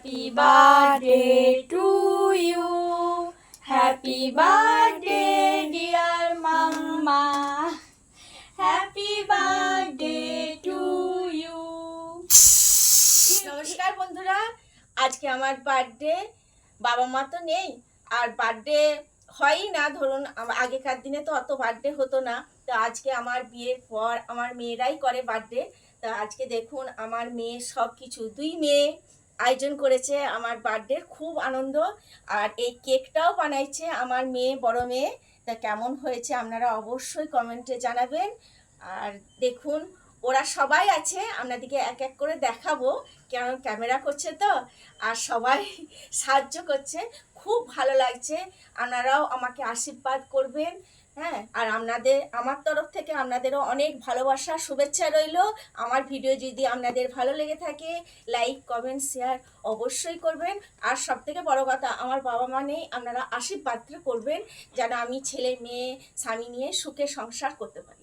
Happy birthday to you. Happy birthday, dear Mama. Happy birthday to you. নমস্কার বন্ধুরা, আজকে আমার বার্থডে। বাবা মা তো নেই, আর বার্থডে হয়ই না। ধরুন আগেকার দিনে তো অত বার্থডে হতো না। তো আজকে আমার বিয়ের পর আমার মেয়েরাই করে বার্থডে। তা আজকে দেখুন আমার মেয়ে সব কিছু, দুই মেয়ে আয়োজন করেছে আমার বার্থডে, খুব আনন্দ। আর এই কেকটাও বানাইছে আমার মেয়ে, বড় মেয়ে। তা কেমন হয়েছে আপনারা অবশ্যই কমেন্টে জানাবেন। আর দেখুন ওরা সবাই আছে, আপনাদেরকে এক এক করে দেখাবো, কারণ ক্যামেরা করছে তো, আর সবাই সাহায্য করছে। খুব ভালো লাগছে। আপনারাও আমাকে আশীর্বাদ করবেন, হ্যাঁ। আর আমার তরফ থেকে আপনাদেরও অনেক ভালোবাসা, শুভেচ্ছা রইল। আমার ভিডিও যদি আপনাদের ভালো লেগে থাকে, লাইক কমেন্ট শেয়ার অবশ্যই করবেন। আর সব থেকে বড় কথা, আমার বাবা মা নেই, আপনারা আশীর্বাদ করবেন যেন আমি ছেলে মেয়ে স্বামী নিয়ে সুখে সংসার করতে পারি।